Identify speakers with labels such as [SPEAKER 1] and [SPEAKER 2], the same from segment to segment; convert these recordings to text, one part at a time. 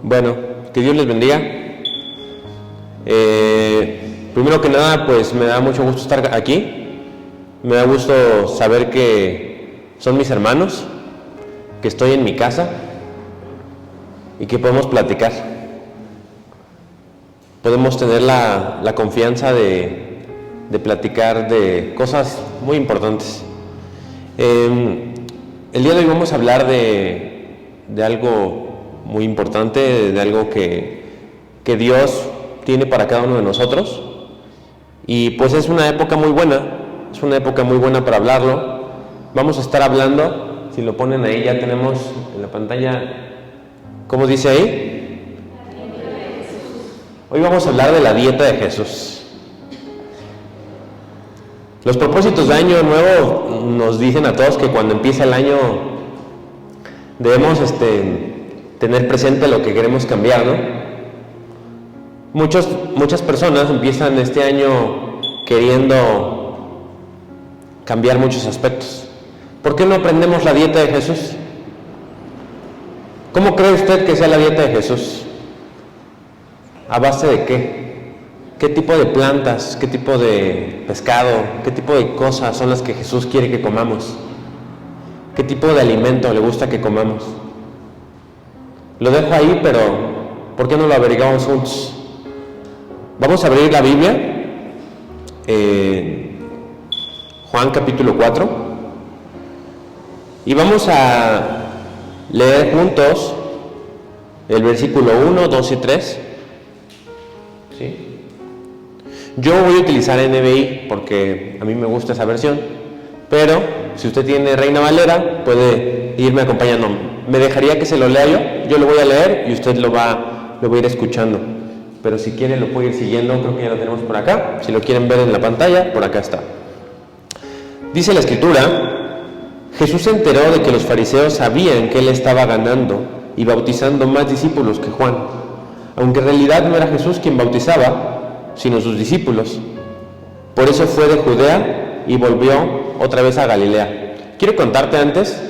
[SPEAKER 1] Bueno, que Dios les bendiga. Primero que nada, pues me da mucho gusto estar aquí. Me da gusto saber que son mis hermanos, que estoy en mi casa y que podemos platicar. Podemos tener la confianza de platicar de cosas muy importantes. El día de hoy vamos a hablar de algo muy importante, de algo que Dios tiene para cada uno de nosotros, y pues es una época muy buena para hablarlo. Vamos a estar hablando, si lo ponen ahí, ya tenemos en la pantalla, ¿cómo dice ahí? Hoy vamos a hablar de la dieta de Jesús. Los propósitos de año nuevo nos dicen a todos que cuando empieza el año debemos tener presente lo que queremos cambiar, ¿no? Muchas personas empiezan este año queriendo cambiar muchos aspectos. ¿Por qué no aprendemos la dieta de Jesús? ¿Cómo cree usted que sea la dieta de Jesús? ¿A base de qué? ¿Qué tipo de plantas? ¿Qué tipo de pescado? ¿Qué tipo de cosas son las que Jesús quiere que comamos? ¿Qué tipo de alimento le gusta que comamos? Lo dejo ahí, pero ¿por qué no lo averiguamos juntos? Vamos a abrir la Biblia, Juan capítulo 4, y vamos a leer juntos el versículo 1, 2 y 3. ¿Sí? Yo voy a utilizar NBI porque a mí me gusta esa versión, pero si usted tiene Reina Valera puede irme acompañando. Me dejaría que se lo lea yo lo voy a leer y usted lo va a ir escuchando. Pero si quiere lo puede ir siguiendo, creo que ya lo tenemos por acá. Si lo quieren ver en la pantalla, por acá está. Dice la Escritura: Jesús se enteró de que los fariseos sabían que él estaba ganando y bautizando más discípulos que Juan, aunque en realidad no era Jesús quien bautizaba, sino sus discípulos. Por eso fue de Judea y volvió otra vez a Galilea. Quiero contarte antes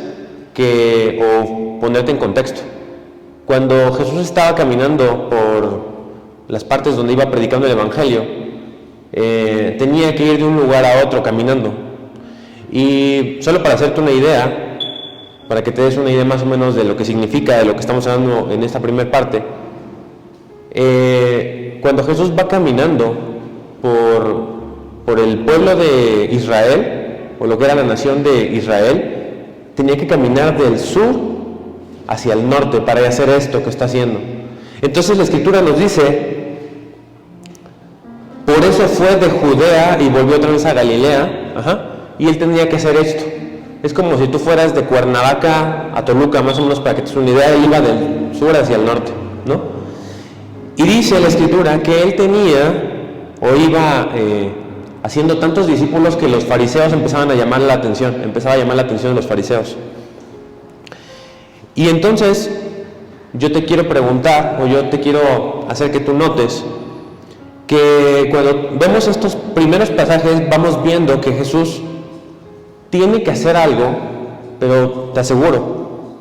[SPEAKER 1] o ponerte en contexto. Cuando Jesús estaba caminando por las partes donde iba predicando el Evangelio, tenía que ir de un lugar a otro caminando. Y solo para hacerte una idea, para que te des una idea más o menos de lo que significa, de lo que estamos hablando en esta primera parte, cuando Jesús va caminando por el pueblo de Israel, o lo que era la nación de Israel, tenía que caminar del sur hacia el norte para hacer esto que está haciendo. Entonces la Escritura nos dice: por eso fue de Judea y volvió otra vez a Galilea, y él tenía que hacer esto. Es como si tú fueras de Cuernavaca a Toluca, más o menos, para que te des una idea. Él iba del sur hacia el norte, ¿no? Y dice la Escritura que él iba haciendo tantos discípulos que los fariseos empezaba a llamar la atención de los fariseos. Y entonces yo te quiero preguntar, o yo te quiero hacer que tú notes que cuando vemos estos primeros pasajes vamos viendo que Jesús tiene que hacer algo, pero te aseguro,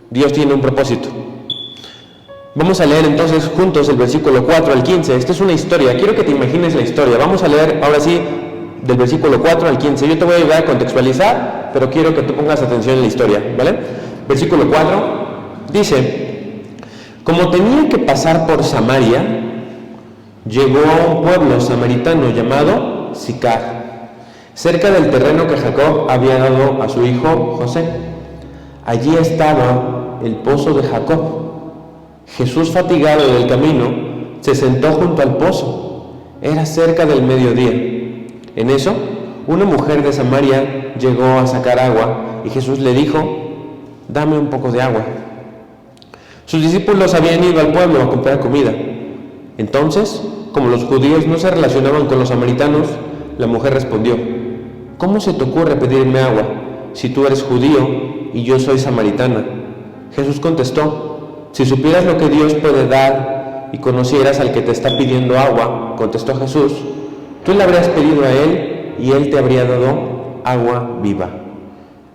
[SPEAKER 1] Dios tiene un propósito. Vamos a leer entonces juntos el versículo 4 al 15. Esta es una historia, quiero que te imagines la historia. Vamos a leer ahora sí del versículo 4 al 15. Yo te voy a ayudar a contextualizar, pero quiero que tú pongas atención en la historia, ¿vale? Versículo 4 dice: como tenía que pasar por Samaria, llegó a un pueblo samaritano llamado Sicar, cerca del terreno que Jacob había dado a su hijo José. Allí estaba el pozo de Jacob. Jesús, fatigado del camino, se sentó junto al pozo. Era cerca del mediodía. En eso, una mujer de Samaria llegó a sacar agua y Jesús le dijo: dame un poco de agua. Sus discípulos habían ido al pueblo a comprar comida. Entonces, como los judíos no se relacionaban con los samaritanos, la mujer respondió: ¿cómo se te ocurre pedirme agua si tú eres judío y yo soy samaritana? Jesús contestó: si supieras lo que Dios puede dar y conocieras al que te está pidiendo agua, contestó Jesús, tú le habrías pedido a él y él te habría dado agua viva.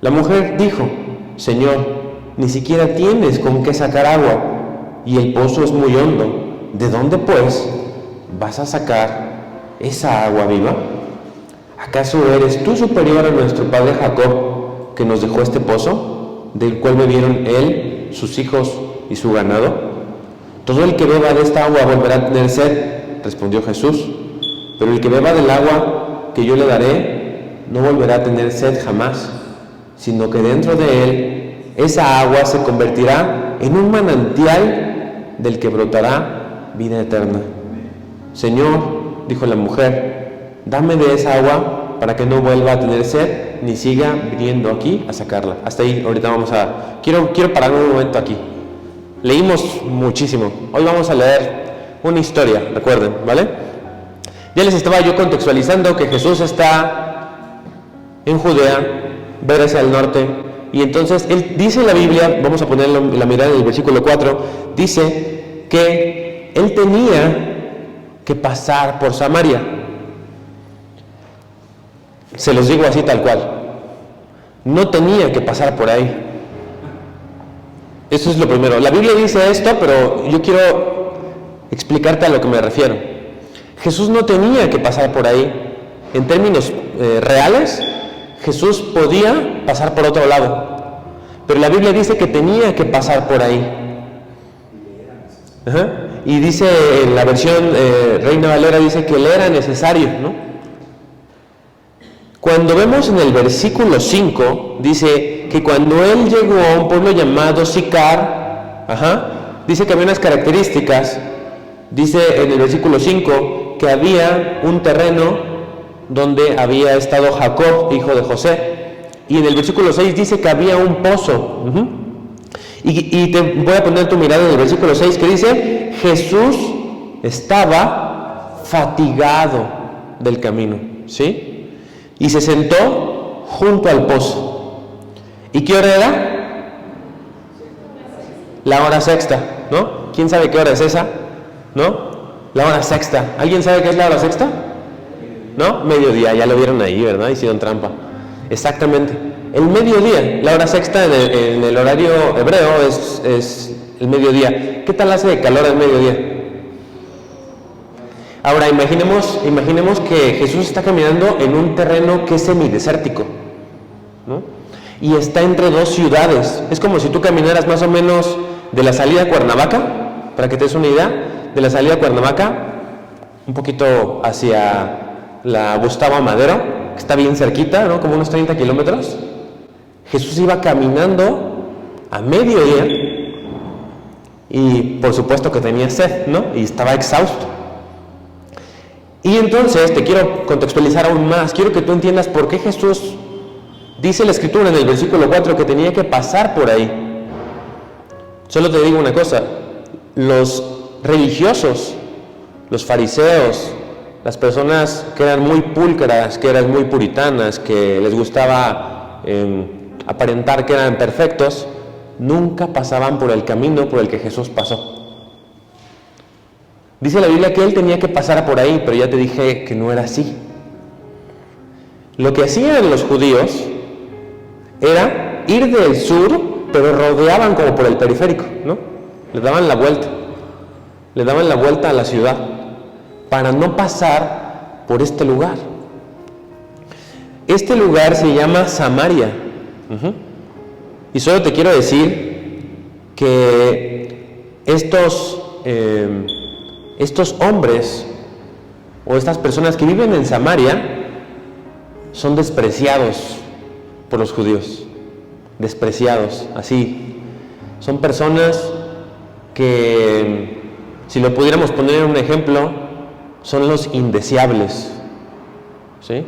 [SPEAKER 1] La mujer dijo: Señor, ni siquiera tienes con qué sacar agua, y el pozo es muy hondo. ¿De dónde, pues, vas a sacar esa agua viva? ¿Acaso eres tú superior a nuestro padre Jacob, que nos dejó este pozo, del cual bebieron él, sus hijos y su ganado? Todo el que beba de esta agua volverá a tener sed, respondió Jesús, pero el que beba del agua que yo le daré no volverá a tener sed jamás, sino que dentro de él esa agua se convertirá en un manantial del que brotará vida eterna. Señor, dijo la mujer, dame de esa agua para que no vuelva a tener sed ni siga viniendo aquí a sacarla. Hasta ahí, ahorita quiero parar un momento aquí. Leímos muchísimo. Hoy vamos a leer una historia, recuerden, ¿vale? Ya les estaba yo contextualizando que Jesús está en Judea, ver hacia el norte, y entonces él dice en la Biblia, vamos a poner la mirada en el versículo 4, dice que él tenía que pasar por Samaria. Se los digo así tal cual. No tenía que pasar por ahí. Eso es lo primero. La Biblia dice esto, pero yo quiero explicarte a lo que me refiero. Jesús no tenía que pasar por ahí. En términos reales, Jesús podía pasar por otro lado. Pero la Biblia dice que tenía que pasar por ahí. Y dice en la versión Reina Valera, dice que le era necesario, ¿no? Cuando vemos en el versículo 5, dice que cuando él llegó a un pueblo llamado Sicar, dice que había unas características. Dice en el versículo 5 que había un terreno donde había estado Jacob, hijo de José. Y en el versículo 6 dice que había un pozo. Y te voy a poner tu mirada en el versículo 6 que dice, Jesús estaba fatigado del camino, ¿sí? Y se sentó junto al pozo. ¿Y qué hora era? La hora sexta, ¿no? ¿Quién sabe qué hora es esa? ¿No? La hora sexta. ¿Alguien sabe qué es la hora sexta? ¿No? Mediodía, ya lo vieron ahí, ¿verdad? Hicieron trampa. Exactamente. El mediodía, la hora sexta en el horario hebreo es el mediodía. ¿Qué tal hace de calor al mediodía? Ahora imaginemos que Jesús está caminando en un terreno que es semidesértico, ¿no? Y está entre dos ciudades. Es como si tú caminaras más o menos de la salida a Cuernavaca, para que te des una idea, de la salida a Cuernavaca, un poquito hacia la Gustavo Amadero, que está bien cerquita, ¿no? Como unos 30 kilómetros. Jesús iba caminando a mediodía y por supuesto que tenía sed, ¿no? Y estaba exhausto. Y entonces te quiero contextualizar aún más, quiero que tú entiendas por qué Jesús dice la Escritura en el versículo 4 que tenía que pasar por ahí. Solo te digo una cosa, los religiosos, los fariseos, las personas que eran muy pulcras, que eran muy puritanas, que les gustaba aparentar que eran perfectos, nunca pasaban por el camino por el que Jesús pasó. Dice la Biblia que él tenía que pasar por ahí, pero ya te dije que no era así. Lo que hacían los judíos era ir del sur, pero rodeaban como por el periférico, ¿no? Le daban la vuelta a la ciudad para no pasar por este lugar. Este lugar se llama Samaria. Y solo te quiero decir que estos hombres o estas personas que viven en Samaria son despreciados por los judíos, despreciados, así. Son personas que, si lo pudiéramos poner en un ejemplo, son los indeseables, ¿sí?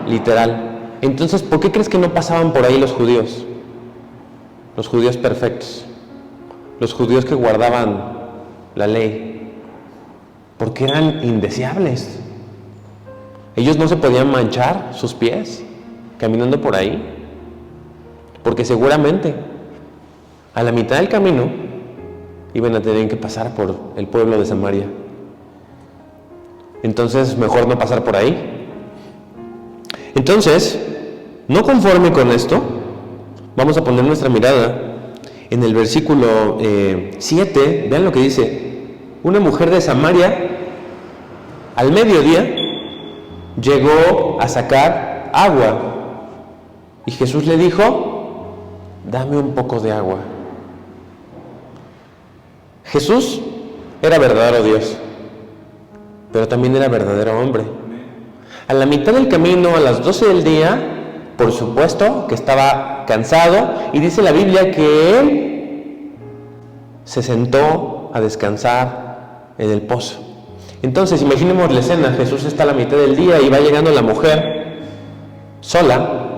[SPEAKER 1] Literal. Entonces, ¿por qué crees que no pasaban por ahí los judíos? Los judíos perfectos, los judíos que guardaban la ley. Porque eran indeseables. Ellos no se podían manchar sus pies caminando por ahí, porque seguramente a la mitad del camino iban a tener que pasar por el pueblo de Samaria. Entonces, mejor no pasar por ahí. Entonces, no conforme con esto, vamos a poner nuestra mirada en el versículo 7, vean lo que dice: una mujer de Samaria al mediodía llegó a sacar agua, y Jesús le dijo: dame un poco de agua. Jesús era verdadero Dios, pero también era verdadero hombre. A la mitad del camino, a las 12 del día, por supuesto que estaba cansado, y dice la Biblia que él se sentó a descansar en el pozo. Entonces, imaginemos la escena: Jesús está a la mitad del día y va llegando la mujer sola.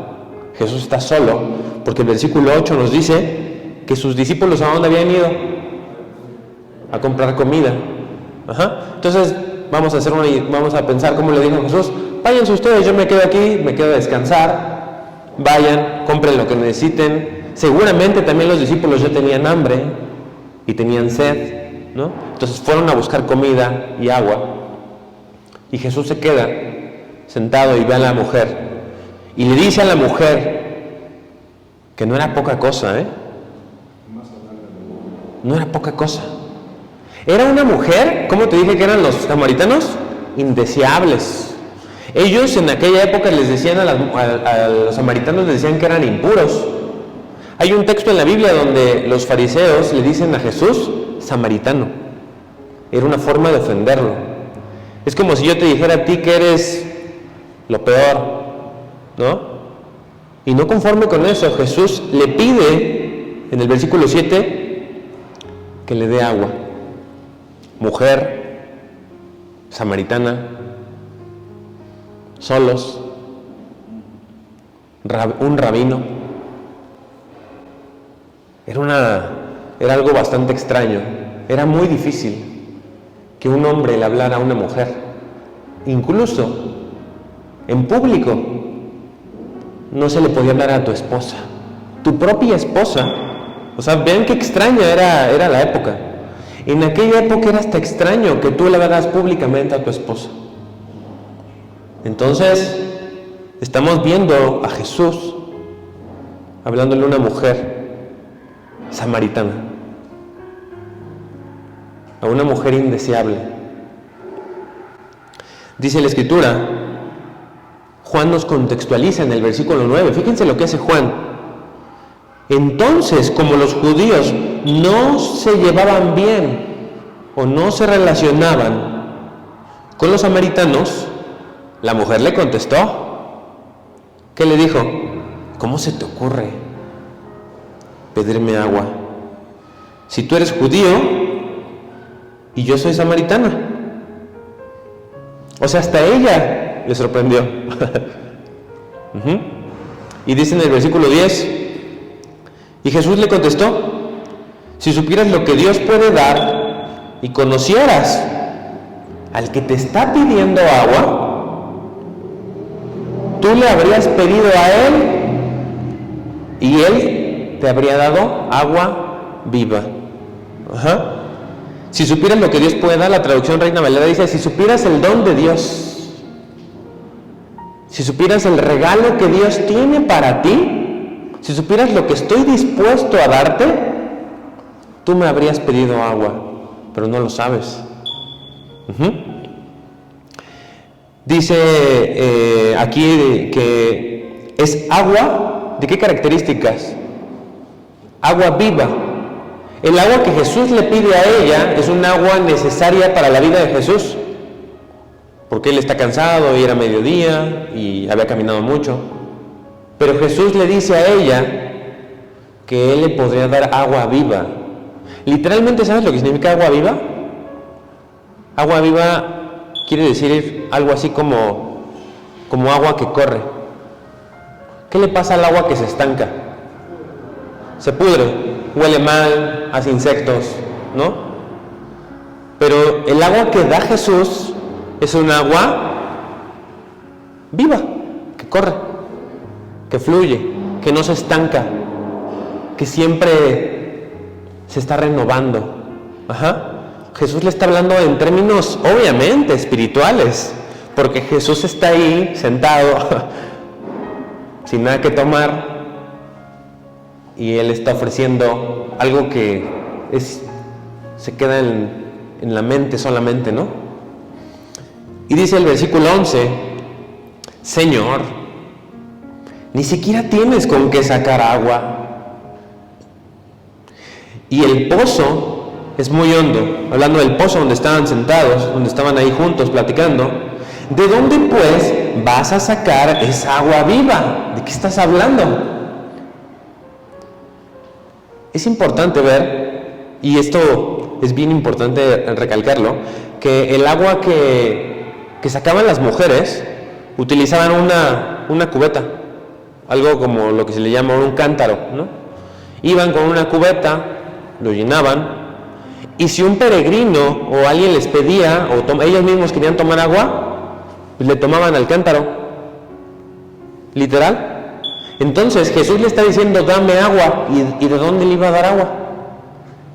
[SPEAKER 1] Jesús está solo, porque el versículo 8 nos dice que sus discípulos, ¿a dónde habían ido? A comprar comida. Entonces, vamos a pensar cómo le dijo Jesús: váyanse ustedes, yo me quedo aquí, me quedo a descansar. Vayan, compren lo que necesiten. Seguramente también los discípulos ya tenían hambre y tenían sed, ¿no? Entonces fueron a buscar comida y agua. Y Jesús se queda sentado y ve a la mujer. Y le dice a la mujer que no era poca cosa, No era poca cosa. Era una mujer, ¿cómo te dije que eran los samaritanos? Indeseables. Ellos en aquella época les decían a los samaritanos, les decían que eran impuros. Hay un texto en la Biblia donde los fariseos le dicen a Jesús samaritano. Era una forma de ofenderlo. Es como si yo te dijera a ti que eres lo peor, ¿no? Y no conforme con eso, Jesús le pide en el versículo 7 que le dé agua. Mujer samaritana, solos, un rabino. Era algo bastante extraño. Era muy difícil que un hombre le hablara a una mujer, incluso en público. No se le podía hablar a tu esposa, tu propia esposa. O sea, vean qué extraña era la época. En aquella época era hasta extraño que tú le hablaras públicamente a tu esposa. Entonces, estamos viendo a Jesús hablándole a una mujer samaritana, a una mujer indeseable. Dice la Escritura, Juan nos contextualiza en el versículo 9, fíjense lo que hace Juan. Entonces, como los judíos no se llevaban bien o no se relacionaban con los samaritanos, la mujer le contestó. ¿Qué le dijo? ¿Cómo se te ocurre pedirme agua si tú eres judío y yo soy samaritana? O sea, hasta ella le sorprendió. Y dice en el versículo 10, y Jesús le contestó: si supieras lo que Dios puede dar y conocieras al que te está pidiendo agua, tú le habrías pedido a él y él te habría dado agua viva. Si supieras lo que Dios puede dar, la traducción Reina Valera dice: si supieras el don de Dios, si supieras el regalo que Dios tiene para ti, si supieras lo que estoy dispuesto a darte, tú me habrías pedido agua, pero no lo sabes. Dice aquí que es agua, ¿de qué características? Agua viva. El agua que Jesús le pide a ella es un agua necesaria para la vida de Jesús, porque él está cansado y era mediodía y había caminado mucho. Pero Jesús le dice a ella que él le podría dar agua viva. Literalmente, ¿sabes lo que significa agua viva? Agua viva quiere decir algo así como agua que corre. ¿Qué le pasa al agua que se estanca? Se pudre, huele mal, hace insectos, ¿no? Pero el agua que da Jesús es un agua viva, que corre, que fluye, que no se estanca, que siempre se está renovando. Jesús le está hablando en términos obviamente espirituales, porque Jesús está ahí sentado sin nada que tomar y él está ofreciendo algo que se queda en la mente solamente, ¿no? Y dice el versículo 11, Señor, ni siquiera tienes con qué sacar agua. Y el pozo es muy hondo. Hablando del pozo donde estaban sentados, donde estaban ahí juntos platicando, ¿de dónde pues vas a sacar esa agua viva? ¿De qué estás hablando? Es importante ver, y esto es bien importante recalcarlo, que el agua que sacaban las mujeres utilizaban una cubeta, algo como lo que se le llama un cántaro, ¿no? Iban con una cubeta, lo llenaban, y si un peregrino o alguien les pedía, o ellos mismos querían tomar agua, pues le tomaban al cántaro, literal. Entonces Jesús le está diciendo, dame agua, ¿y de dónde le iba a dar agua?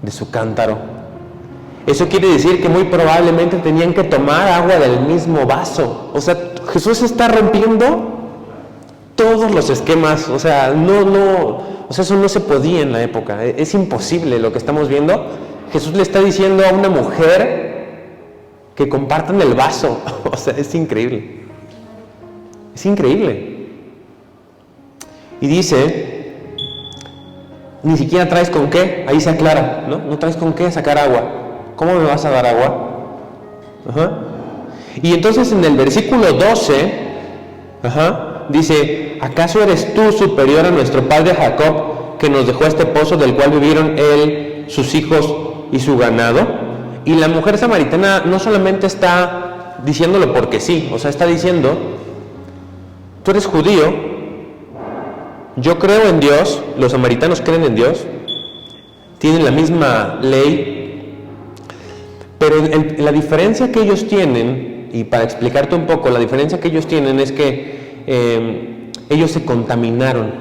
[SPEAKER 1] De su cántaro. Eso quiere decir que muy probablemente tenían que tomar agua del mismo vaso. O sea, Jesús está rompiendo todos los esquemas. O sea, eso no se podía en la época. Es imposible lo que estamos viendo. Jesús le está diciendo a una mujer que compartan el vaso. O sea, es increíble. Es increíble. Y dice, ni siquiera traes con qué. Ahí se aclara, ¿no? No traes con qué sacar agua. ¿Cómo me vas a dar agua? Y entonces en el versículo 12, dice, ¿acaso eres tú superior a nuestro padre Jacob, que nos dejó este pozo del cual vivieron él, sus hijos y su ganado? Y la mujer samaritana no solamente está diciéndolo porque sí, o sea, está diciendo, tú eres judío, yo creo en Dios, los samaritanos creen en Dios, tienen la misma ley, pero la diferencia que ellos tienen, y para explicarte un poco, la diferencia que ellos tienen es que ellos se contaminaron.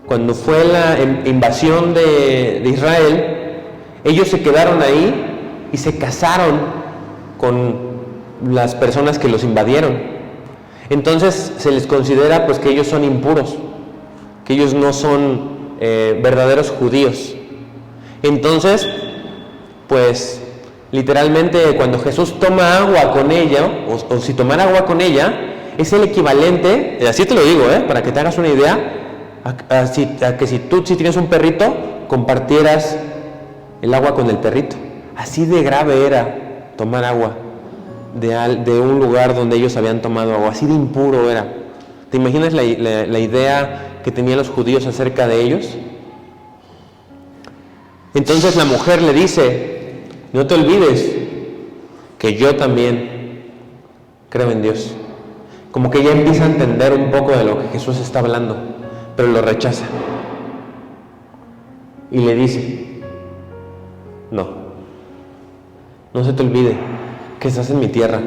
[SPEAKER 1] Cuando fue la invasión de Israel, ellos se quedaron ahí y se casaron con las personas que los invadieron. Entonces se les considera pues que ellos son impuros, que ellos no son verdaderos judíos. Entonces, pues literalmente cuando Jesús toma agua con ella, o si tomara agua con ella, es el equivalente, así te lo digo, para que te hagas una idea, a que si tú tienes un perrito, compartieras el agua con el perrito. Así de grave era tomar agua de un lugar donde ellos habían tomado agua, así de impuro era. ¿Te imaginas la idea que tenían los judíos acerca de ellos? Entonces la mujer le dice, no te olvides que yo también creo en Dios. Como que ella empieza a entender un poco de lo que Jesús está hablando, pero lo rechaza. Y le dice, no se te olvide que estás en mi tierra.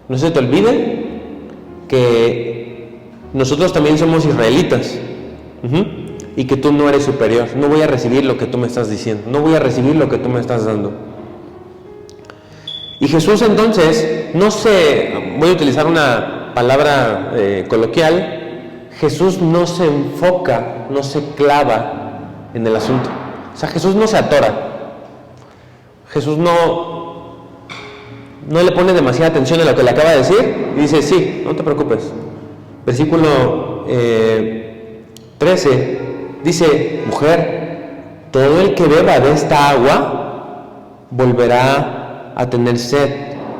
[SPEAKER 1] No se te olvide que nosotros también somos israelitas. Y que tú no eres superior, no voy a recibir lo que tú me estás diciendo, no voy a recibir lo que tú me estás dando. Y Jesús entonces, voy a utilizar una palabra coloquial, Jesús no se enfoca, no se clava en el asunto. O sea, Jesús no se atora. Jesús no le pone demasiada atención a lo que le acaba de decir y dice, sí, no te preocupes. Versículo 13. Dice, mujer, todo el que beba de esta agua volverá a tener sed,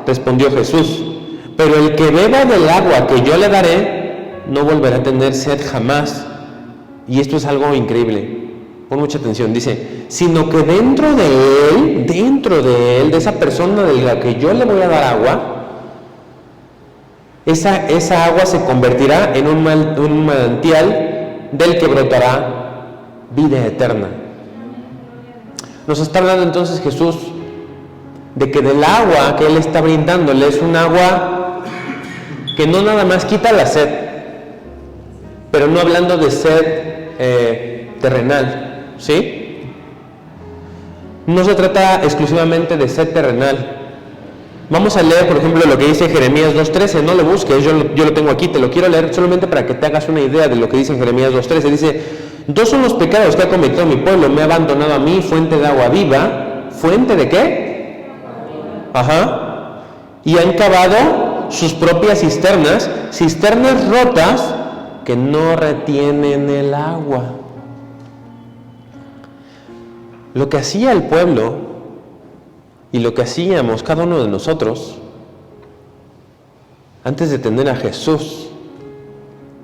[SPEAKER 1] respondió Jesús, pero el que beba del agua que yo le daré, no volverá a tener sed jamás. Y esto es algo increíble, pon mucha atención, dice, sino que dentro de él, de esa persona de la que yo le voy a dar agua, esa agua se convertirá en un manantial del que brotará vida eterna. Nos está hablando entonces Jesús de que del agua que Él está brindándole es un agua que no nada más quita la sed, pero no hablando de sed terrenal, ¿sí? No se trata exclusivamente de sed terrenal. Vamos a leer, por ejemplo, lo que dice Jeremías 2.13, no lo busques, yo lo tengo aquí, te lo quiero leer solamente para que te hagas una idea de lo que dice Jeremías 2.13. Dice, 2 son los pecados que ha cometido mi pueblo, me ha abandonado a mí, fuente de agua viva. ¿Fuente de qué? Ajá. Y han cavado sus propias cisternas, cisternas rotas que no retienen el agua. Lo que hacía el pueblo y lo que hacíamos cada uno de nosotros antes de tener a Jesús,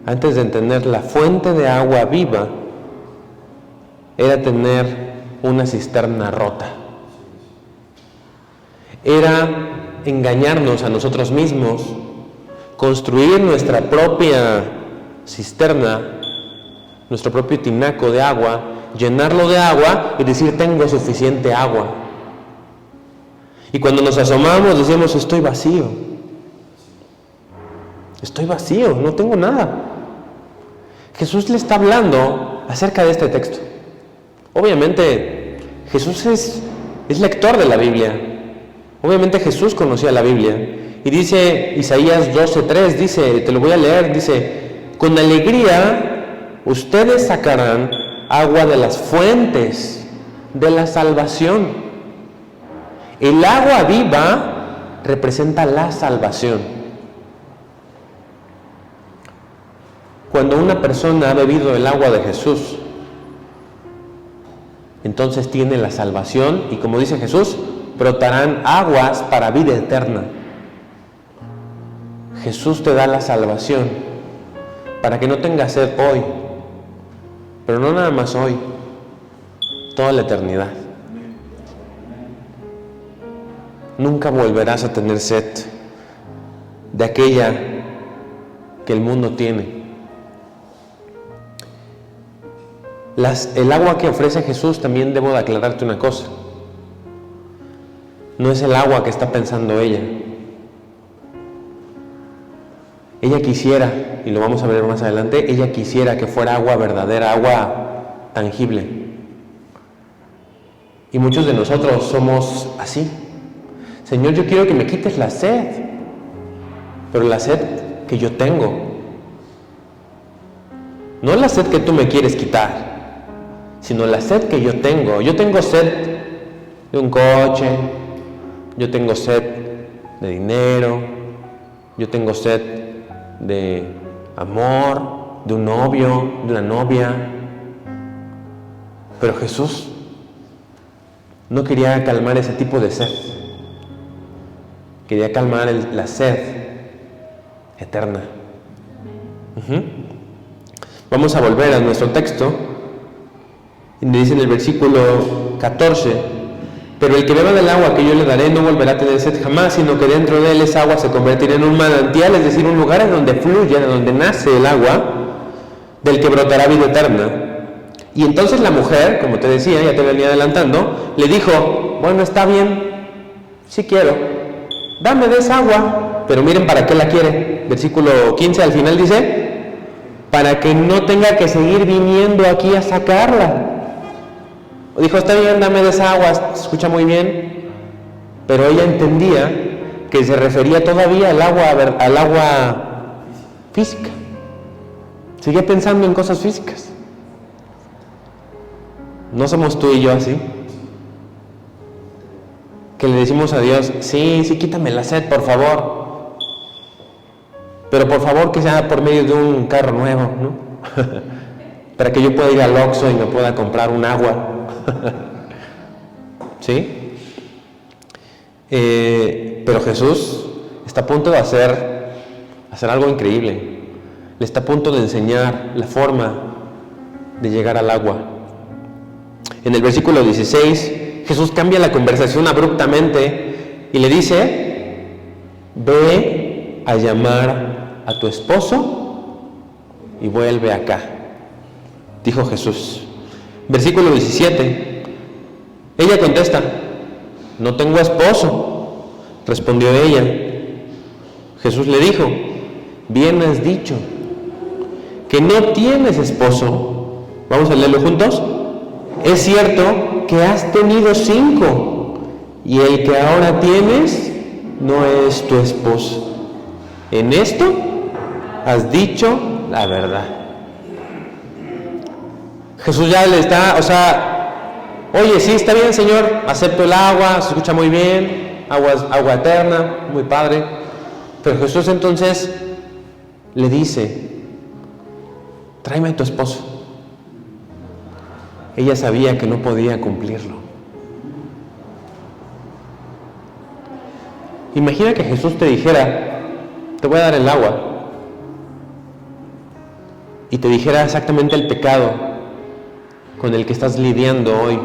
[SPEAKER 1] antes de tener la fuente de agua viva, era tener una cisterna rota. Era engañarnos a nosotros mismos, construir nuestra propia cisterna, nuestro propio tinaco de agua, llenarlo de agua y decir tengo suficiente agua. Y cuando nos asomamos decimos estoy vacío, no tengo nada. Jesús le está hablando acerca de este texto. Obviamente Jesús es lector de la Biblia. Obviamente Jesús conocía la Biblia. Y dice Isaías 12:3, dice, te lo voy a leer, dice, con alegría ustedes sacarán agua de las fuentes de la salvación. El agua viva representa la salvación. Cuando una persona ha bebido el agua de Jesús, entonces tiene la salvación y como dice Jesús, brotarán aguas para vida eterna. Jesús te da la salvación para que no tengas sed hoy, pero no nada más hoy, toda la eternidad. Nunca volverás a tener sed de aquella que el mundo tiene. El agua que ofrece Jesús, también debo de aclararte una cosa. No es el agua que está pensando ella. Ella quisiera, y lo vamos a ver más adelante, ella quisiera que fuera agua verdadera, agua tangible. Y muchos de nosotros somos así. Señor, yo quiero que me quites la sed, pero la sed que yo tengo, no la sed que tú me quieres quitar, sino la sed que yo tengo. Yo tengo sed de un coche, yo tengo sed de dinero, yo tengo sed de amor, de un novio, de una novia. Pero Jesús no quería calmar ese tipo de sed. Quería calmar la sed eterna. Vamos a volver a nuestro texto. Y dice en el versículo 14: pero el que beba del agua que yo le daré no volverá a tener sed jamás, sino que dentro de él esa agua se convertirá en un manantial, es decir, un lugar en donde fluye, en donde nace el agua, del que brotará vida eterna. Y entonces la mujer, como te decía, ya te venía adelantando, le dijo: bueno, está bien, sí quiero, dame de esa agua. Pero miren para qué la quiere. Versículo 15 al final dice: para que no tenga que seguir viniendo aquí a sacarla. Dijo: está bien, dame de esa agua, se escucha muy bien. Pero ella entendía que se refería todavía al agua física. Seguía pensando en cosas físicas. ¿No somos tú y yo así? Que le decimos a Dios: sí, quítame la sed, por favor. Pero por favor que sea por medio de un carro nuevo, ¿no? Para que yo pueda ir al Oxxo y me pueda comprar un agua. ¿Sí? Pero Jesús está a punto de hacer algo increíble. Le está a punto de enseñar la forma de llegar al agua. En el versículo 16, Jesús cambia la conversación abruptamente y le dice: ve a llamar a tu esposo y vuelve acá, dijo Jesús. Versículo 17, ella contesta: no tengo esposo. Respondió ella. Jesús le dijo: bien has dicho que no tienes esposo. Vamos a leerlo juntos. Es cierto que has tenido 5 y el que ahora tienes no es tu esposo. En esto has dicho la verdad. Jesús ya le está, oye, sí, está bien, Señor, acepto el agua, se escucha muy bien, agua eterna, muy padre. Pero Jesús entonces le dice, tráeme a tu esposo. Ella sabía que no podía cumplirlo. Imagina que Jesús te dijera, te voy a dar el agua, y te dijera exactamente el pecado con el que estás lidiando hoy.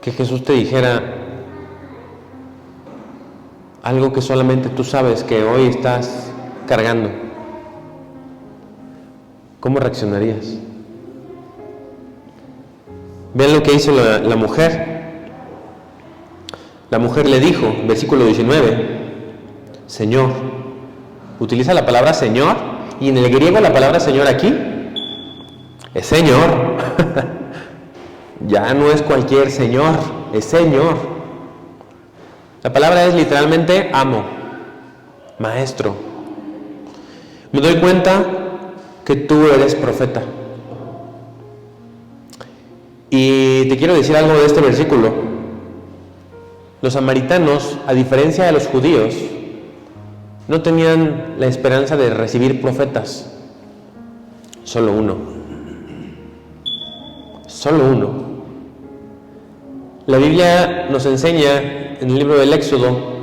[SPEAKER 1] Que Jesús te dijera algo que solamente tú sabes que hoy estás cargando. ¿Cómo reaccionarías? Vean lo que hizo la mujer. La mujer le dijo, versículo 19, Señor. Utiliza la palabra Señor, y en el griego la palabra Señor aquí es Señor. Ya no es cualquier Señor, es Señor. La palabra es literalmente amo, maestro. Me doy cuenta que tú eres profeta. Y te quiero decir algo de este versículo. Los samaritanos, a diferencia de los judíos, no tenían la esperanza de recibir profetas. Solo uno. Solo uno. La Biblia nos enseña en el libro del Éxodo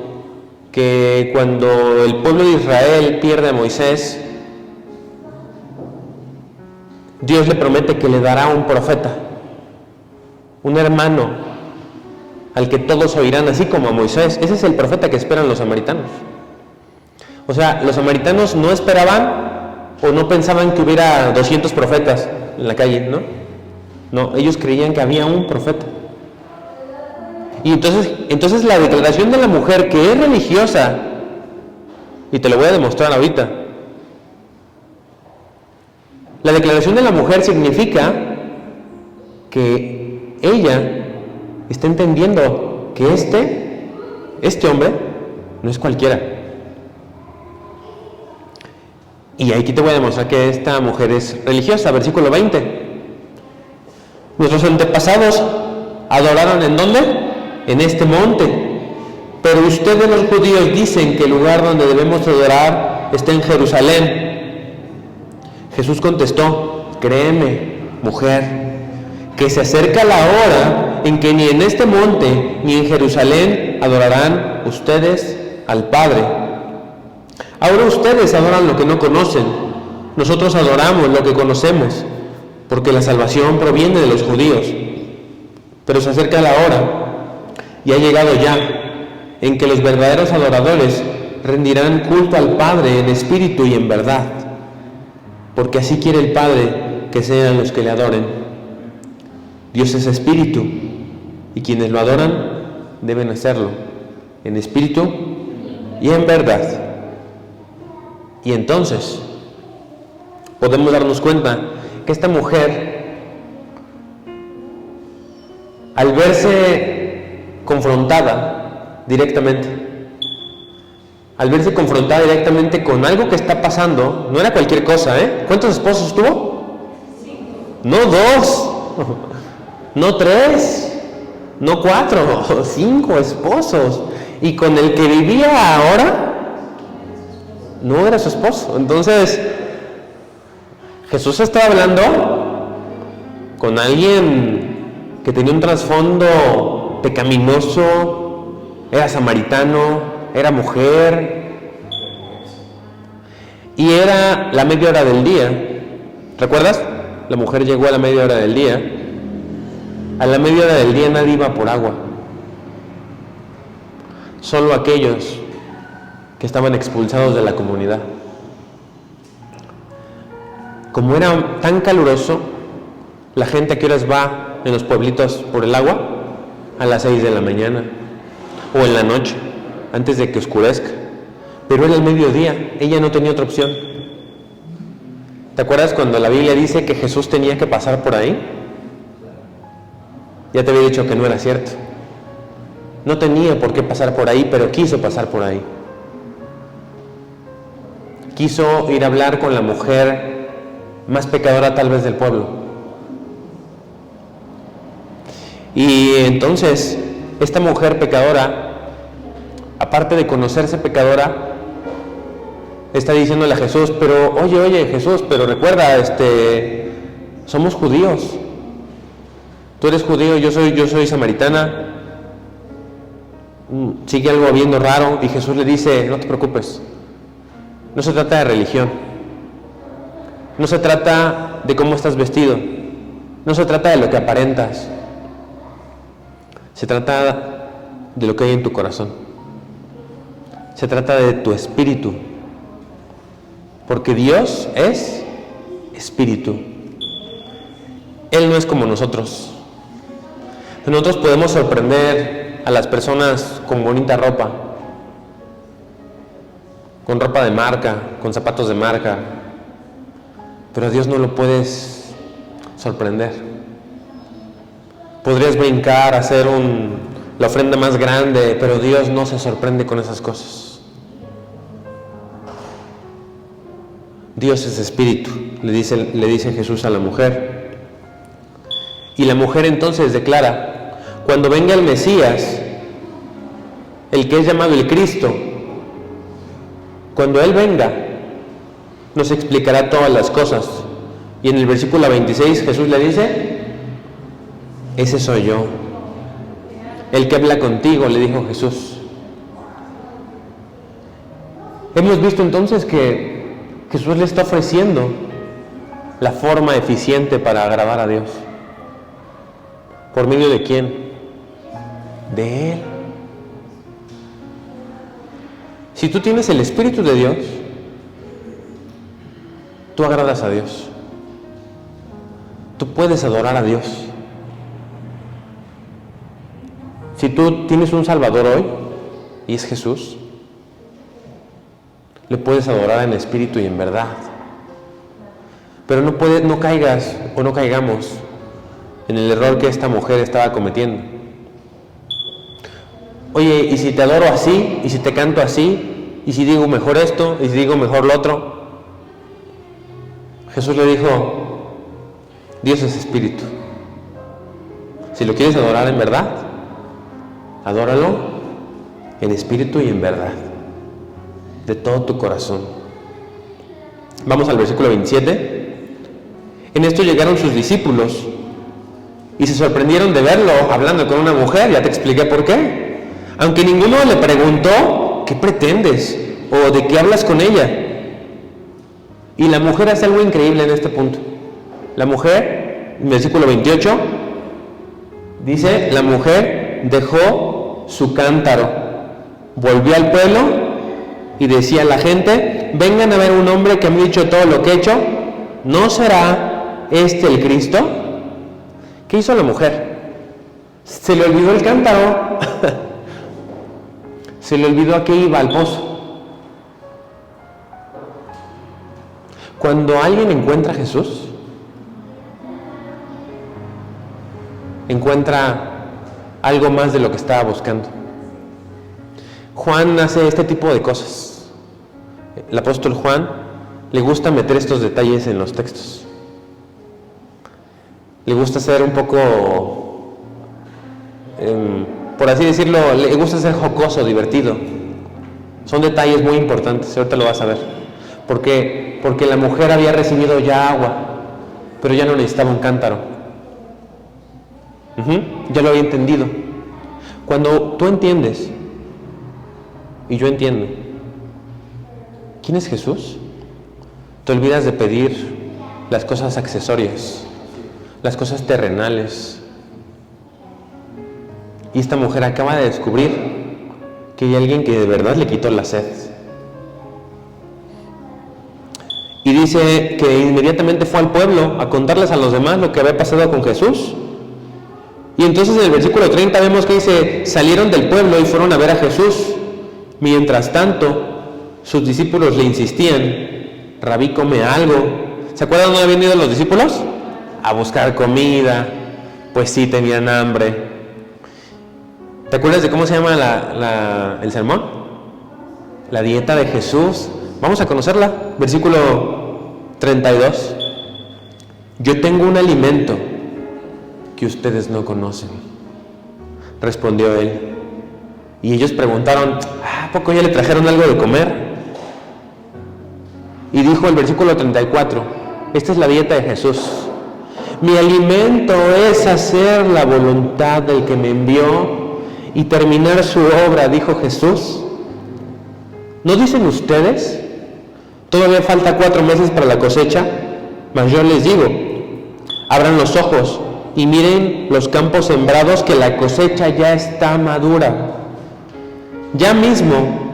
[SPEAKER 1] que cuando el pueblo de Israel pierde a Moisés, Dios le promete que le dará un profeta, un hermano al que todos oirán, así como a Moisés. Ese es el profeta que esperan los samaritanos. O sea, los samaritanos no esperaban o no pensaban que hubiera 200 profetas en la calle, ¿no? No, ellos creían que había un profeta. Y entonces la declaración de la mujer, que es religiosa, y te lo voy a demostrar ahorita, la declaración de la mujer significa que ella está entendiendo que este hombre no es cualquiera. Y aquí te voy a demostrar que esta mujer es religiosa. Versículo 20. Nuestros antepasados adoraron ¿en dónde? En este monte. Pero ustedes los judíos dicen que el lugar donde debemos adorar está en Jerusalén. Jesús contestó, créeme, mujer, que se acerca la hora en que ni en este monte ni en Jerusalén adorarán ustedes al Padre. Ahora ustedes adoran lo que no conocen, nosotros adoramos lo que conocemos, porque la salvación proviene de los judíos. Pero se acerca la hora, y ha llegado ya, en que los verdaderos adoradores rendirán culto al Padre en espíritu y en verdad, porque así quiere el Padre que sean los que le adoren. Dios es espíritu, y quienes lo adoran deben hacerlo en espíritu y en verdad. Y entonces podemos darnos cuenta que esta mujer, al verse confrontada directamente con algo que está pasando, no era cualquier cosa, ¿eh? ¿Cuántos esposos tuvo? 5. No 2, no 3, no 4, 5 esposos. Y con el que vivía ahora no era su esposo. Entonces Jesús estaba hablando con alguien que tenía un trasfondo pecaminoso, era samaritano, era mujer, y era la media hora del día. ¿Recuerdas? La mujer llegó a la media hora del día. A la media hora del día nadie iba por agua. Solo aquellos que estaban expulsados de la comunidad. Como era tan caluroso, la gente a qué horas va en los pueblitos por el agua, a las 6 de la mañana o en la noche, antes de que oscurezca. Pero era el mediodía, ella no tenía otra opción. ¿Te acuerdas cuando la Biblia dice que Jesús tenía que pasar por ahí? Ya te había dicho que no era cierto. No tenía por qué pasar por ahí, pero quiso pasar por ahí. Quiso ir a hablar con la mujer más pecadora tal vez del pueblo. Y entonces, esta mujer pecadora, aparte de conocerse pecadora, está diciéndole a Jesús, pero oye Jesús, pero recuerda, somos judíos. Tú eres judío, yo soy samaritana. Sigue algo habiendo raro. Y Jesús le dice, no te preocupes. No se trata de religión. No se trata de cómo estás vestido. No se trata de lo que aparentas. Se trata de lo que hay en tu corazón. Se trata de tu espíritu. Porque Dios es espíritu. Él no es como nosotros. Nosotros podemos sorprender a las personas con bonita ropa, con ropa de marca, con zapatos de marca, pero a Dios no lo puedes sorprender. Podrías brincar, hacer la ofrenda más grande, pero Dios no se sorprende con esas cosas. Dios es espíritu, le dice Jesús a la mujer. Y la mujer entonces declara, cuando venga el Mesías, el que es llamado el Cristo, cuando Él venga, nos explicará todas las cosas. Y en el versículo 26 Jesús le dice, ese soy yo, el que habla contigo, le dijo Jesús. Hemos visto entonces que Jesús le está ofreciendo la forma eficiente para agradar a Dios. ¿Por medio de quién? De Él. Si tú tienes el Espíritu de Dios, tú agradas a Dios. Tú puedes adorar a Dios. Si tú tienes un Salvador hoy, y es Jesús, le puedes adorar en espíritu y en verdad. Pero no caigas o no caigamos en el error que esta mujer estaba cometiendo. Oye, ¿y si te adoro así? ¿Y si te canto así? ¿Y si digo mejor esto? ¿Y si digo mejor lo otro? Jesús le dijo, Dios es espíritu. Si lo quieres adorar en verdad, adóralo en espíritu y en verdad, de todo tu corazón. Vamos al versículo 27. En esto llegaron sus discípulos y se sorprendieron de verlo hablando con una mujer. Ya te expliqué por qué. Aunque ninguno le preguntó, ¿qué pretendes? ¿O de qué hablas con ella? Y la mujer hace algo increíble en este punto. La mujer, en versículo 28, dice, la mujer dejó su cántaro, volvió al pueblo y decía a la gente, vengan a ver un hombre que me ha dicho todo lo que he hecho, ¿no será este el Cristo? ¿Qué hizo la mujer? Se le olvidó el cántaro. Se le olvidó a qué iba, al pozo. Cuando alguien encuentra a Jesús, encuentra algo más de lo que estaba buscando. Juan hace este tipo de cosas. El apóstol Juan le gusta meter estos detalles en los textos. Le gusta ser un poco, por así decirlo, le gusta ser jocoso, divertido. Son detalles muy importantes, ahorita lo vas a ver. ¿Por qué? Porque la mujer había recibido ya agua, pero ya no necesitaba un cántaro. Ya lo había entendido. Cuando tú entiendes, y yo entiendo, ¿quién es Jesús? Te olvidas de pedir las cosas accesorias, las cosas terrenales. Y esta mujer acaba de descubrir que hay alguien que de verdad le quitó la sed. Y dice que inmediatamente fue al pueblo a contarles a los demás lo que había pasado con Jesús. Y entonces en el versículo 30 vemos que dice, salieron del pueblo y fueron a ver a Jesús. Mientras tanto, sus discípulos le insistían, Rabí, come algo. ¿Se acuerdan dónde habían ido los discípulos? A buscar comida. Pues sí, tenían hambre. ¿Te acuerdas de cómo se llama el sermón? La dieta de Jesús. Vamos a conocerla. Versículo 32. Yo tengo un alimento que ustedes no conocen, respondió él. Y ellos preguntaron, ¿a poco ya le trajeron algo de comer? Y dijo el versículo 34, esta es la dieta de Jesús. Mi alimento es hacer la voluntad del que me envió y terminar su obra, dijo Jesús. ¿No dicen ustedes? Todavía falta 4 meses para la cosecha, mas yo les digo, abran los ojos y miren los campos sembrados, que la cosecha ya está madura. Ya mismo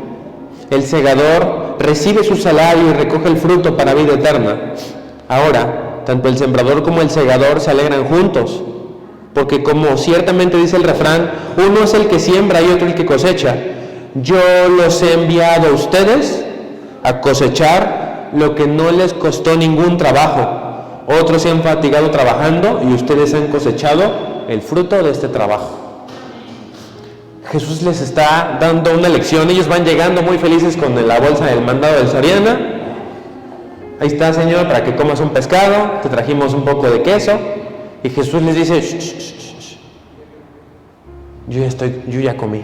[SPEAKER 1] el segador recibe su salario y recoge el fruto para vida eterna. Ahora, tanto el sembrador como el segador se alegran juntos, porque como ciertamente dice el refrán, uno es el que siembra y otro el que cosecha. Yo los he enviado a ustedes a cosechar lo que no les costó ningún trabajo. Otros se han fatigado trabajando y ustedes han cosechado el fruto de este trabajo. Jesús les está dando una lección. Ellos van llegando muy felices con la bolsa del mandado del Soriana. Ahí está, Señor, para que comas un pescado. Te trajimos un poco de queso. Y Jesús les dice, shh, shh, shh, shh. Yo ya comí.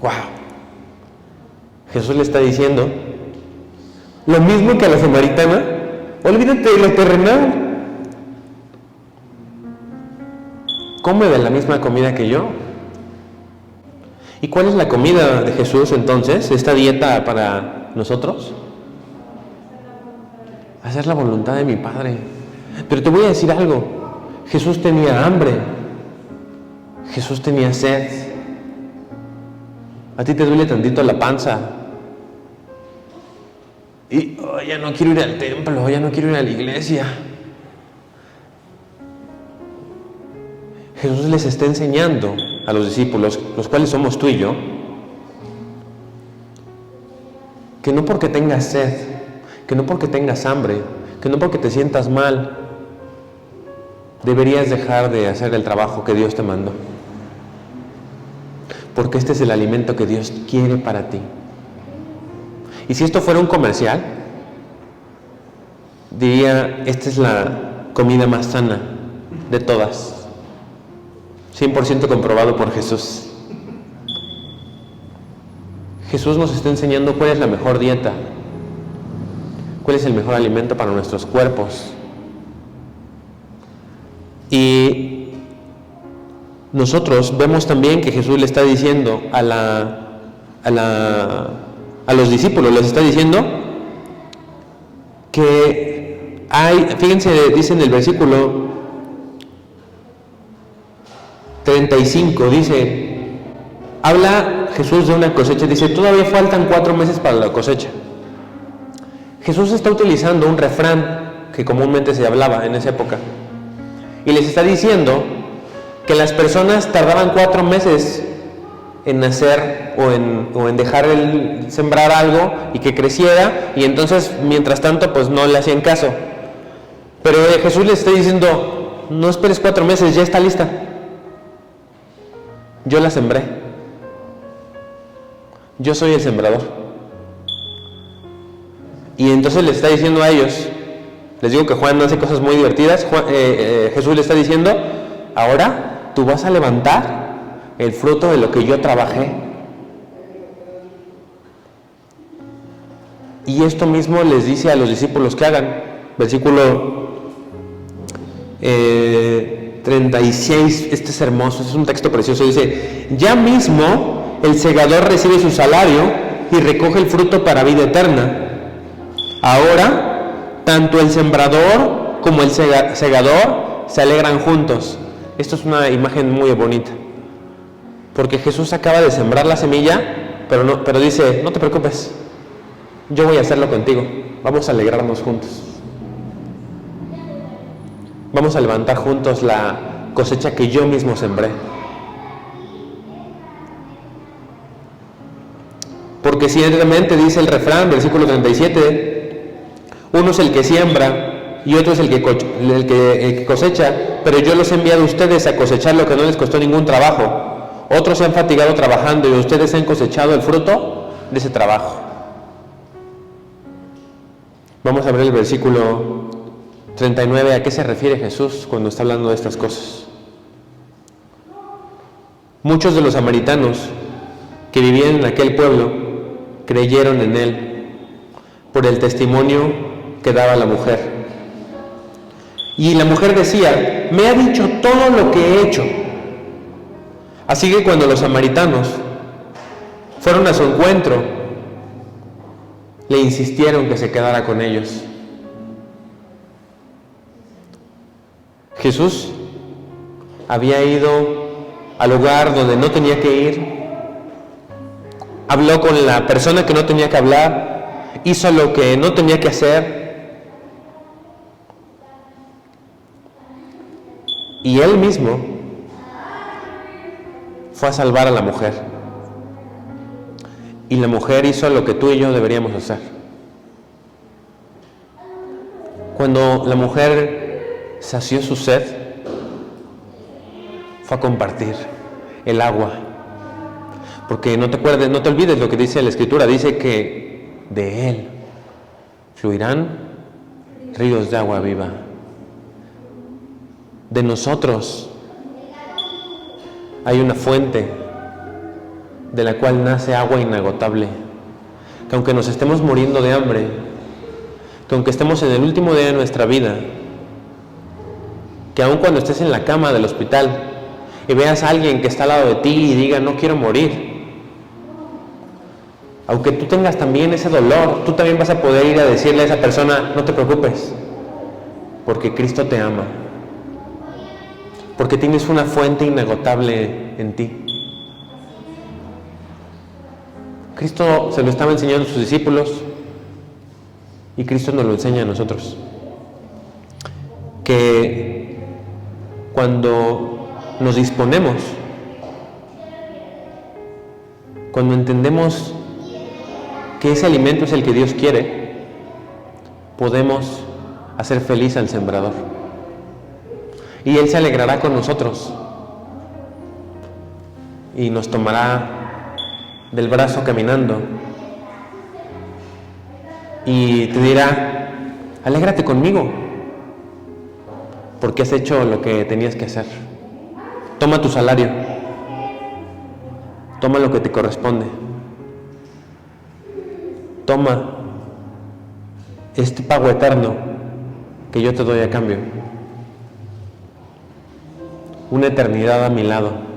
[SPEAKER 1] Wow. Jesús le está diciendo lo mismo que a la samaritana. Olvídate de lo terrenal. Come de la misma comida que yo. ¿Y cuál es la comida de Jesús entonces? ¿Esta dieta para nosotros? Hacer la voluntad de mi Padre. Pero te voy a decir algo. Jesús tenía hambre. Jesús tenía sed. A ti te duele tantito la panza. Y ya no quiero ir al templo, ya no quiero ir a la iglesia. Jesús les está enseñando a los discípulos, los cuales somos tú y yo, que no porque tengas sed, que no porque tengas hambre, que no porque te sientas mal, deberías dejar de hacer el trabajo que Dios te mandó. Porque este es el alimento que Dios quiere para ti. Y si esto fuera un comercial, diría, esta es la comida más sana de todas. 100% comprobado por Jesús. Jesús nos está enseñando cuál es la mejor dieta, cuál es el mejor alimento para nuestros cuerpos. Y nosotros vemos también que Jesús le está diciendo a los discípulos, les está diciendo que fíjense, dice en el versículo 35, dice, habla Jesús de una cosecha, dice, todavía faltan 4 meses para la cosecha. Jesús está utilizando un refrán que comúnmente se hablaba en esa época, y les está diciendo que las personas tardaban 4 meses en nacer o en dejar sembrar algo y que creciera, y entonces mientras tanto pues no le hacían caso. Pero Jesús les está diciendo, no esperes 4 meses, ya está lista. Yo la sembré. Yo soy el sembrador. Y entonces les está diciendo a ellos, les digo que Juan hace cosas muy divertidas. Jesús le está diciendo, ahora tú vas a levantar el fruto de lo que yo trabajé. Y esto mismo les dice a los discípulos que hagan. Versículo 36, este es hermoso, es un texto precioso, dice, ya mismo el segador recibe su salario y recoge el fruto para vida eterna. Ahora, tanto el sembrador como el segador se alegran juntos. Esto es una imagen muy bonita, porque Jesús acaba de sembrar la semilla, pero dice, no te preocupes, yo voy a hacerlo contigo, vamos a alegrarnos juntos. Vamos a levantar juntos la cosecha que yo mismo sembré. Porque ciertamente dice el refrán, versículo 37, uno es el que siembra y otro es el que cosecha, pero yo los he enviado a ustedes a cosechar lo que no les costó ningún trabajo. Otros se han fatigado trabajando y ustedes han cosechado el fruto de ese trabajo. Vamos a ver el versículo 39, ¿a qué se refiere Jesús cuando está hablando de estas cosas? Muchos de los samaritanos que vivían en aquel pueblo creyeron en él por el testimonio que daba la mujer. Y la mujer decía: me ha dicho todo lo que he hecho. Así que cuando los samaritanos fueron a su encuentro, le insistieron que se quedara con ellos. Jesús había ido al lugar donde no tenía que ir, habló con la persona que no tenía que hablar, hizo lo que no tenía que hacer, y él mismo fue a salvar a la mujer. Y la mujer hizo lo que tú y yo deberíamos hacer. Cuando la mujer sació su sed, fue a compartir el agua. Porque no te olvides lo que dice la Escritura. Dice que de él fluirán ríos de agua viva. De nosotros hay una fuente de la cual nace agua inagotable. Que aunque nos estemos muriendo de hambre, que aunque estemos en el último día de nuestra vida, que aun cuando estés en la cama del hospital y veas a alguien que está al lado de ti y diga: no quiero morir, aunque tú tengas también ese dolor, tú también vas a poder ir a decirle a esa persona: no te preocupes, porque Cristo te ama, porque tienes una fuente inagotable en ti. Cristo se lo estaba enseñando a sus discípulos y Cristo nos lo enseña a nosotros. Que cuando nos disponemos, cuando entendemos que ese alimento es el que Dios quiere, podemos hacer feliz al sembrador. Y Él se alegrará con nosotros y nos tomará del brazo caminando y te dirá: alégrate conmigo, porque has hecho lo que tenías que hacer. Toma tu salario, toma lo que te corresponde, toma este pago eterno que yo te doy a cambio, una eternidad a mi lado.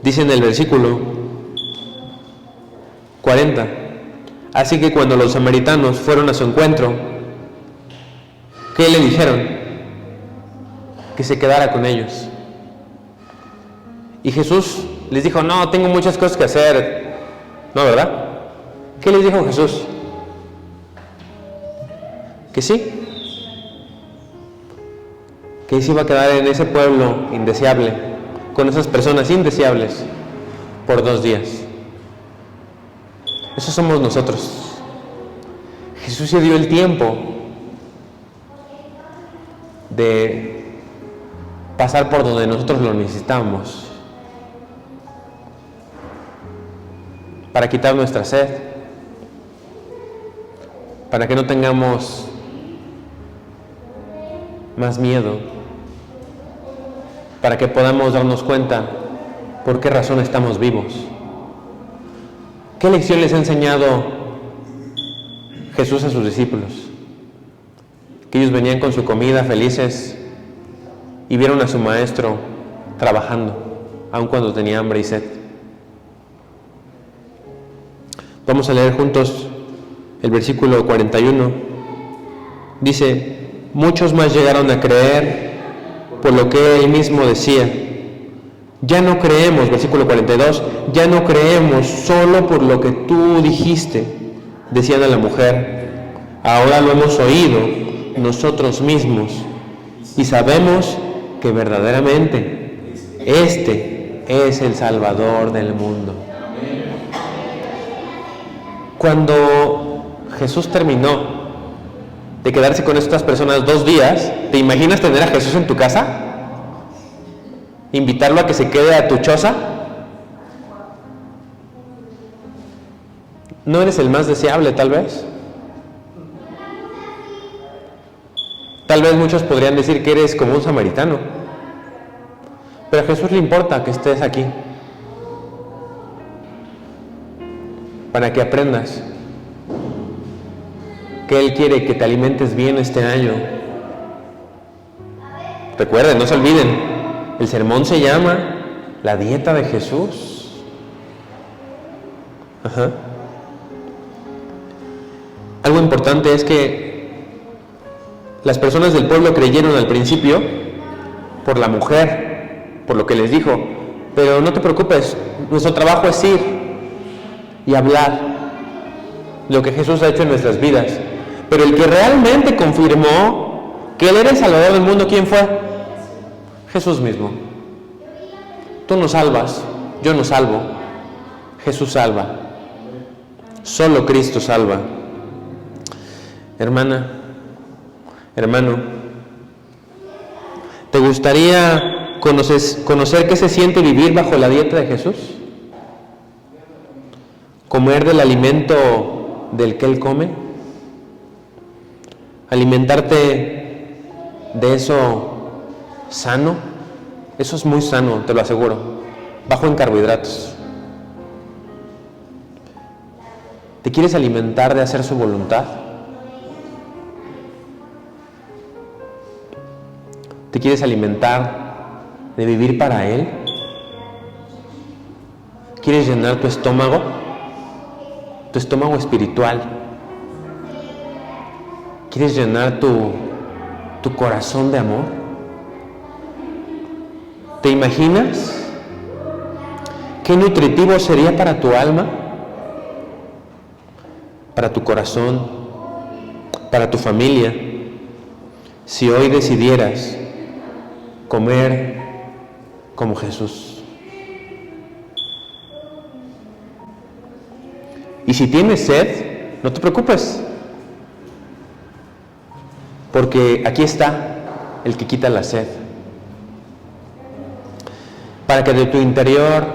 [SPEAKER 1] Dice en el versículo 40: así que cuando los samaritanos fueron a su encuentro, ¿qué le dijeron? Que se quedara con ellos. Y Jesús les dijo: no, tengo muchas cosas que hacer. ¿No, verdad? ¿Qué les dijo Jesús? Que sí, que se iba a quedar en ese pueblo indeseable, con esas personas indeseables, por 2 días. Eso somos nosotros. Jesús se dio el tiempo de pasar por donde nosotros lo necesitábamos, para quitar nuestra sed, para que no tengamos más miedo, para que podamos darnos cuenta por qué razón estamos vivos. ¿Qué lección les ha enseñado Jesús a sus discípulos? Que ellos venían con su comida felices y vieron a su maestro trabajando, aun cuando tenía hambre y sed. Vamos a leer juntos el versículo 41. Dice: muchos más llegaron a creer por lo que él mismo decía. Ya no creemos, versículo 42, ya no creemos solo por lo que tú dijiste, decían a la mujer. Ahora lo hemos oído nosotros mismos y sabemos que verdaderamente este es el Salvador del mundo. Cuando Jesús terminó de quedarse con estas personas 2 días, ¿te imaginas tener a Jesús en tu casa? ¿Invitarlo a que se quede a tu choza? ¿No eres el más deseable, tal vez? Tal vez muchos podrían decir que eres como un samaritano, pero a Jesús le importa que estés aquí, para que aprendas que Él quiere que te alimentes bien este año. Recuerden, no se olviden, el sermón se llama La dieta de Jesús. Ajá. Algo importante es que las personas del pueblo creyeron al principio por la mujer, por lo que les dijo, pero no te preocupes, nuestro trabajo es ir y hablar lo que Jesús ha hecho en nuestras vidas. Pero el que realmente confirmó que Él era el Salvador del mundo, ¿quién fue? Jesús mismo. Tú no salvas, yo no salvo, Jesús salva. Solo Cristo salva. Hermana, hermano, ¿te gustaría conocer qué se siente vivir bajo la dieta de Jesús? ¿Comer del alimento del que Él come? ¿Alimentarte de eso sano? Eso es muy sano, te lo aseguro. Bajo en carbohidratos. ¿Te quieres alimentar de hacer su voluntad? ¿Te quieres alimentar de vivir para Él? ¿Quieres llenar tu estómago espiritual? ¿Quieres llenar tu corazón de amor? ¿Te imaginas qué nutritivo sería para tu alma, para tu corazón, para tu familia, si hoy decidieras comer como Jesús? Y si tienes sed, no te preocupes, porque aquí está el que quita la sed, para que de tu interior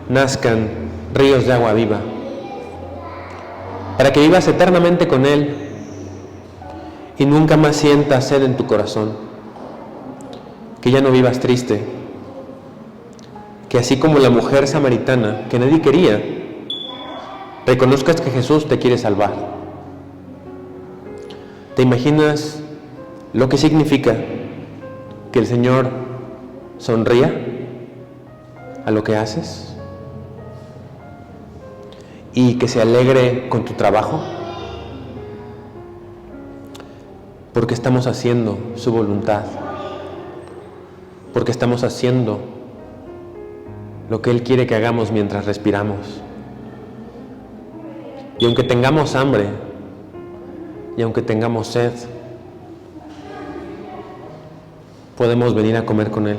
[SPEAKER 1] nazcan ríos de agua viva, para que vivas eternamente con Él y nunca más sientas sed en tu corazón, que ya no vivas triste, que así como la mujer samaritana que nadie quería, reconozcas que Jesús te quiere salvar. ¿Te imaginas lo que significa que el Señor sonría a lo que haces y que se alegre con tu trabajo? Porque estamos haciendo su voluntad, porque estamos haciendo lo que Él quiere que hagamos mientras respiramos. Y aunque tengamos hambre y aunque tengamos sed, podemos venir a comer con Él.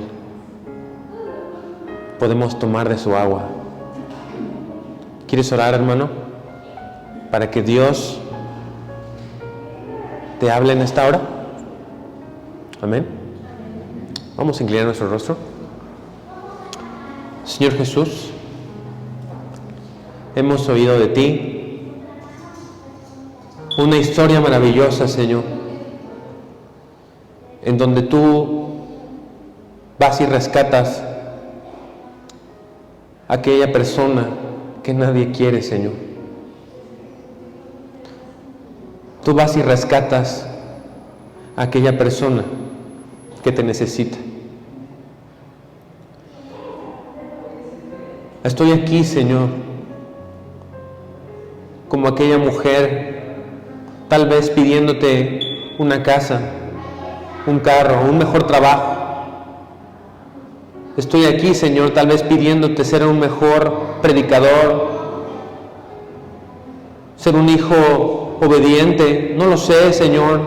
[SPEAKER 1] Podemos tomar de su agua. ¿Quieres orar, hermano? Para que Dios te hable en esta hora. Amén. Vamos a inclinar nuestro rostro. Señor Jesús, hemos oído de ti una historia maravillosa, Señor, en donde tú vas y rescatas a aquella persona que nadie quiere, Señor. Tú vas y rescatas a aquella persona que te necesita. Estoy aquí, Señor, como aquella mujer, tal vez pidiéndote una casa, un carro, un mejor trabajo. Estoy aquí, Señor, tal vez pidiéndote ser un mejor predicador, ser un hijo obediente, no lo sé, Señor.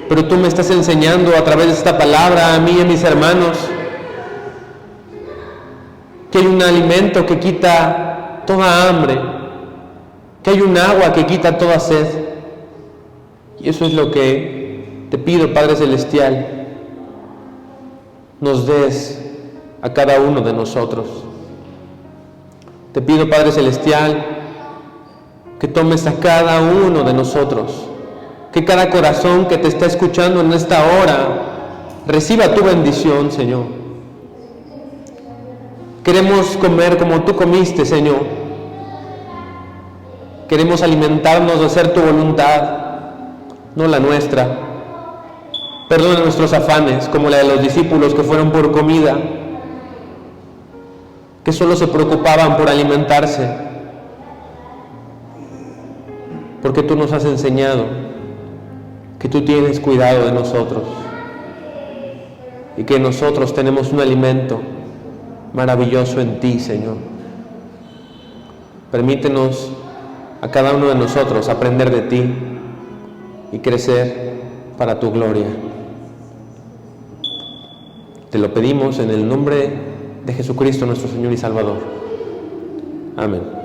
[SPEAKER 1] Pero tú me estás enseñando a través de esta palabra a mí y a mis hermanos que hay un alimento que quita toda hambre, que hay un agua que quita toda sed. Y eso es lo que te pido, Padre Celestial, nos des a cada uno de nosotros. Te pido, Padre Celestial, que tomes a cada uno de nosotros, Que cada corazón que te está escuchando en esta hora reciba tu bendición, Señor. Queremos comer como tú comiste, Señor. Queremos alimentarnos de hacer tu voluntad, no la nuestra. Perdona nuestros afanes, como la de los discípulos que fueron por comida, que solo se preocupaban por alimentarse, porque tú nos has enseñado que tú tienes cuidado de nosotros y que nosotros tenemos un alimento maravilloso en ti, Señor. Permítenos a cada uno de nosotros aprender de ti y crecer para tu gloria. Te lo pedimos en el nombre de Jesucristo, nuestro Señor y Salvador. Amén.